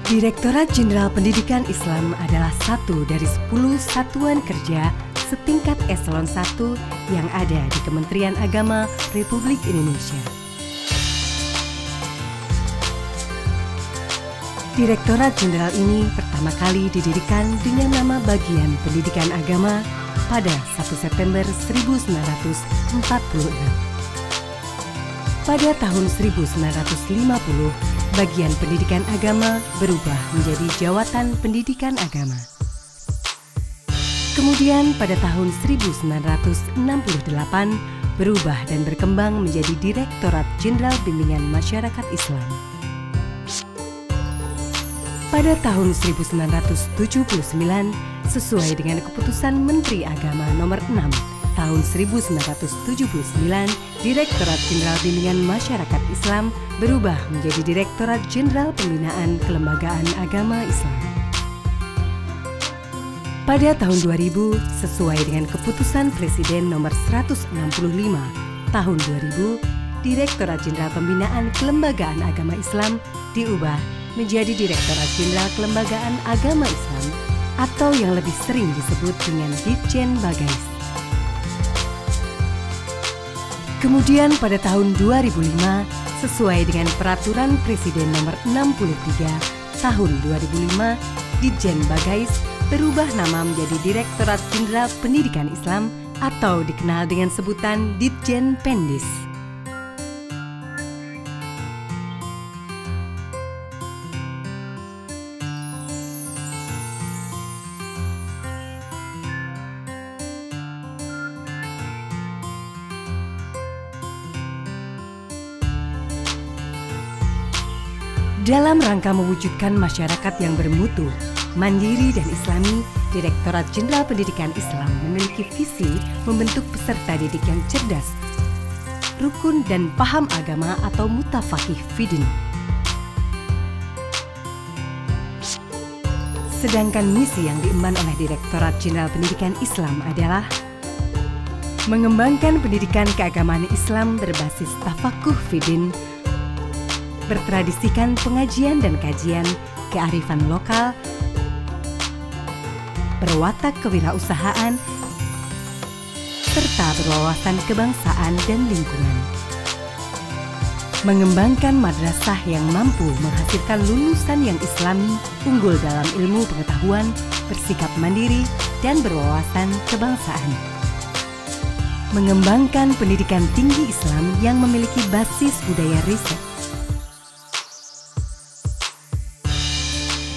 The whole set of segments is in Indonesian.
Direktorat Jenderal Pendidikan Islam adalah satu dari 10 satuan kerja setingkat eselon 1 yang ada di Kementerian Agama Republik Indonesia. Direktorat Jenderal ini pertama kali didirikan dengan nama Bagian Pendidikan Agama pada 1 September 1946. Pada tahun 1950, Bagian Pendidikan Agama berubah menjadi Jawatan Pendidikan Agama. Kemudian pada tahun 1968 berubah dan berkembang menjadi Direktorat Jenderal Bimbingan Masyarakat Islam. Pada tahun 1979, sesuai dengan keputusan Menteri Agama Nomor 6 tahun 1979, Direktorat Jenderal Bimbingan Masyarakat Islam berubah menjadi Direktorat Jenderal Pembinaan Kelembagaan Agama Islam. Pada tahun 2000, sesuai dengan keputusan Presiden Nomor 165 tahun 2000, Direktorat Jenderal Pembinaan Kelembagaan Agama Islam diubah menjadi Direktorat Jenderal Kelembagaan Agama Islam atau yang lebih sering disebut dengan Ditjen Bagais. Kemudian pada tahun 2005, sesuai dengan Peraturan Presiden Nomor 63 Tahun 2005, Ditjen Bagais berubah nama menjadi Direktorat Jenderal Pendidikan Islam atau dikenal dengan sebutan Ditjen Pendis. Dalam rangka mewujudkan masyarakat yang bermutu, mandiri dan islami, Direktorat Jenderal Pendidikan Islam memiliki visi membentuk peserta didik yang cerdas, rukun dan paham agama atau mutafaqih fidin. Sedangkan misi yang diemban oleh Direktorat Jenderal Pendidikan Islam adalah mengembangkan pendidikan keagamaan Islam berbasis tafakuh fidin, bertradisikan pengajian dan kajian kearifan lokal, berwatak kewirausahaan, serta berwawasan kebangsaan dan lingkungan. Mengembangkan madrasah yang mampu menghasilkan lulusan yang islami, unggul dalam ilmu pengetahuan, bersikap mandiri, dan berwawasan kebangsaan. Mengembangkan pendidikan tinggi Islam yang memiliki basis budaya riset.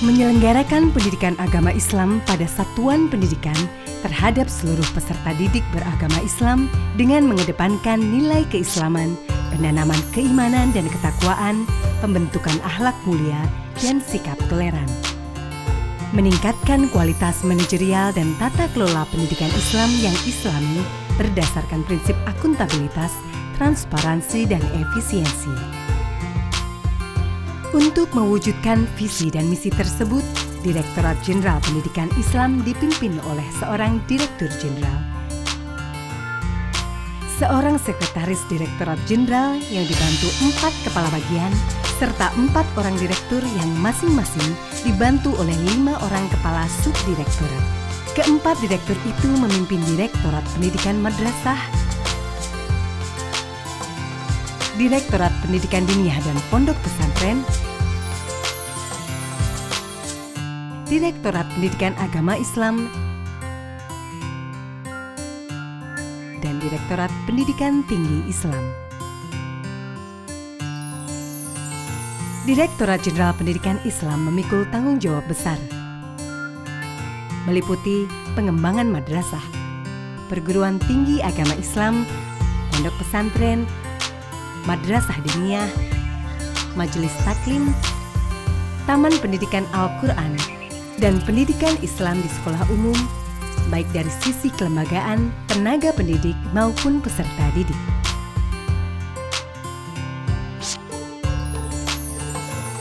Menyelenggarakan pendidikan agama Islam pada satuan pendidikan terhadap seluruh peserta didik beragama Islam dengan mengedepankan nilai keislaman, penanaman keimanan dan ketakwaan, pembentukan akhlak mulia, dan sikap toleran. Meningkatkan kualitas manajerial dan tata kelola pendidikan Islam yang islami berdasarkan prinsip akuntabilitas, transparansi, dan efisiensi. Untuk mewujudkan visi dan misi tersebut, Direktorat Jenderal Pendidikan Islam dipimpin oleh seorang Direktur Jenderal, seorang Sekretaris Direktorat Jenderal yang dibantu 4 kepala bagian, serta 4 orang direktur yang masing-masing dibantu oleh 5 orang kepala subdirektorat. Keempat direktur itu memimpin Direktorat Pendidikan Madrasah, Direktorat Pendidikan Diniyah dan Pondok Pesantren, Direktorat Pendidikan Agama Islam, dan Direktorat Pendidikan Tinggi Islam. Direktorat Jenderal Pendidikan Islam memikul tanggung jawab besar, meliputi pengembangan madrasah, perguruan tinggi agama Islam, pondok pesantren, madrasah diniyah, majelis taklim, taman pendidikan Al-Quran, dan pendidikan Islam di sekolah umum, baik dari sisi kelembagaan, tenaga pendidik, maupun peserta didik.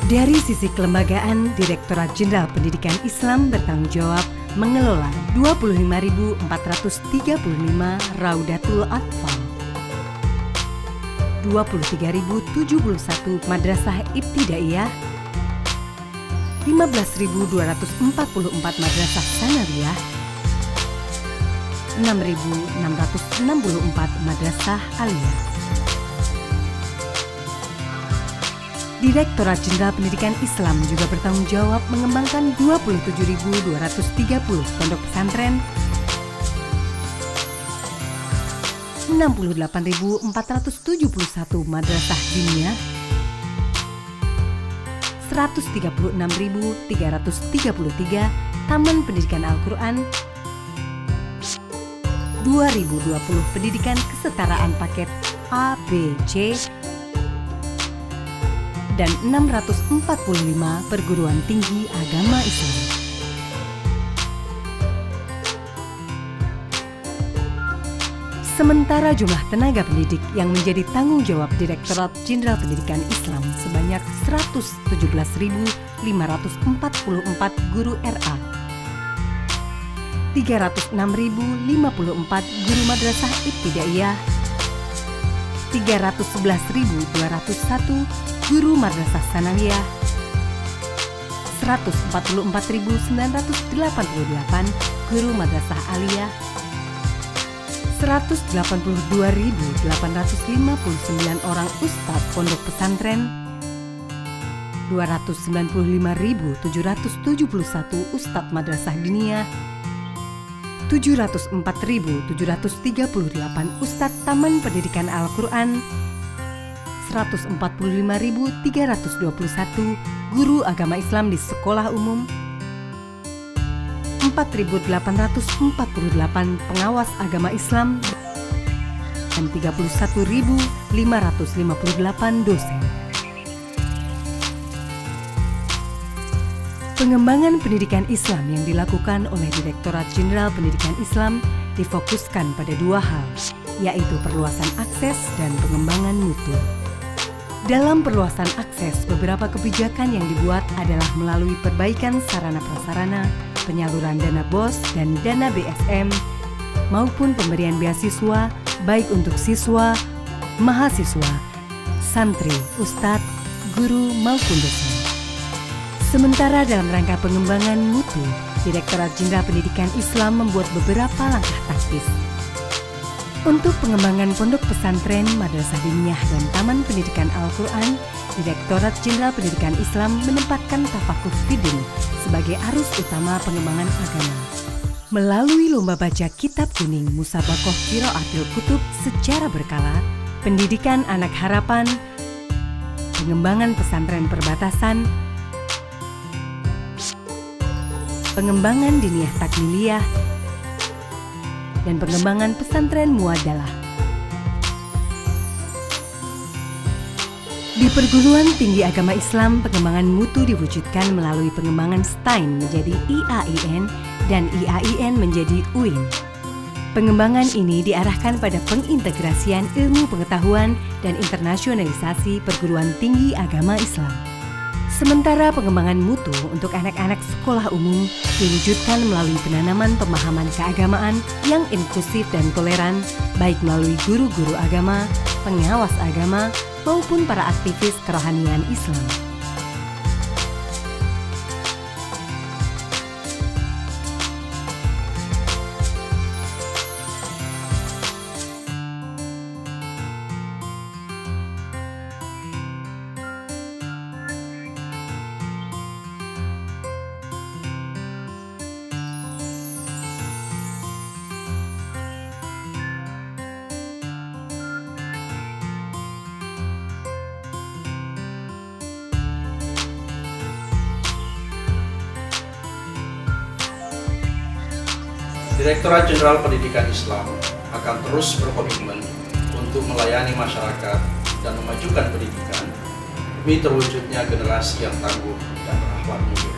Dari sisi kelembagaan, Direktorat Jenderal Pendidikan Islam bertanggung jawab mengelola 25.435 Raudatul Atfal, 23.071 madrasah ibtidaiyah, 15.244 madrasah sanawiyah, 6.664 madrasah aliyah. Direktorat Jenderal Pendidikan Islam juga bertanggung jawab mengembangkan 27.230 pondok pesantren, 68.471 madrasah diniyah, 136.333 taman pendidikan Al-Quran, 2020 pendidikan kesetaraan paket A, B, C, dan 645 perguruan tinggi agama Islam. Sementara jumlah tenaga pendidik yang menjadi tanggung jawab Direktorat Jenderal Pendidikan Islam sebanyak 117.544 guru RA, 306.054 guru madrasah ibtidaiyah, 311.201 guru madrasah sanawiyah, 144.988 guru madrasah aliyah, 182.859 orang ustadz pondok pesantren, 295.771 ustadz madrasah diniyah, 704.738 ustadz taman pendidikan Al-Quran, 145.321 guru agama Islam di sekolah umum, 4.848 pengawas agama Islam, dan 31.558 dosen. Pengembangan pendidikan Islam yang dilakukan oleh Direktorat Jenderal Pendidikan Islam difokuskan pada dua hal, yaitu perluasan akses dan pengembangan mutu. Dalam perluasan akses, beberapa kebijakan yang dibuat adalah melalui perbaikan sarana-prasarana, penyaluran dana BOS dan dana BSM, maupun pemberian beasiswa baik untuk siswa, mahasiswa, santri, ustadz, guru maupun dosen. Sementara dalam rangka pengembangan mutu, Direktorat Jenderal Pendidikan Islam membuat beberapa langkah taktis. Untuk pengembangan pondok pesantren, madrasah diniyah, dan taman pendidikan Al-Quran, Direktorat Jenderal Pendidikan Islam menempatkan tafakuh fiddin sebagai arus utama pengembangan agama. Melalui lomba baca kitab kuning Musabakoh Qiraatil Kutub secara berkala, pendidikan anak harapan, pengembangan pesantren perbatasan, pengembangan diniyah takmiliyah, dan pengembangan pesantren muadalah. Di perguruan tinggi agama Islam, pengembangan mutu diwujudkan melalui pengembangan STAIN menjadi IAIN dan IAIN menjadi UIN. Pengembangan ini diarahkan pada pengintegrasian ilmu pengetahuan dan internasionalisasi perguruan tinggi agama Islam. Sementara pengembangan mutu untuk anak-anak sekolah umum diwujudkan melalui penanaman pemahaman keagamaan yang inklusif dan toleran, baik melalui guru-guru agama, pengawas agama, maupun para aktivis kerohanian Islam. Direktorat Jenderal Pendidikan Islam akan terus berkomitmen untuk melayani masyarakat dan memajukan pendidikan demi terwujudnya generasi yang tangguh dan berakhlak mulia.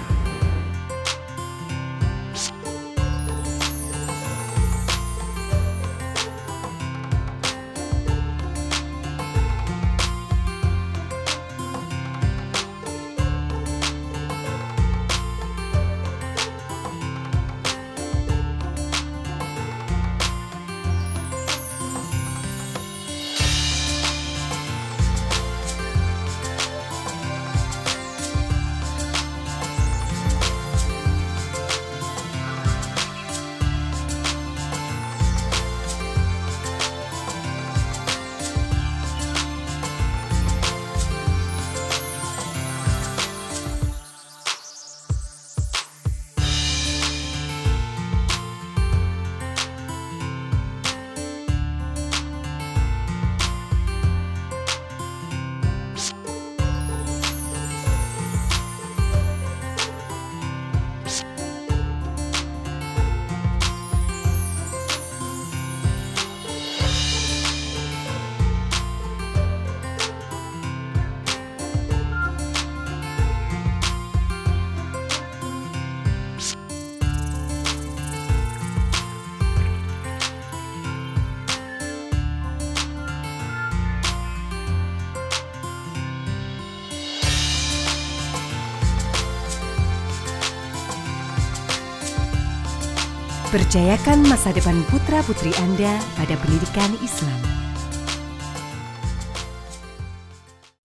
Berjayakan masa depan putra-putri Anda pada pendidikan Islam.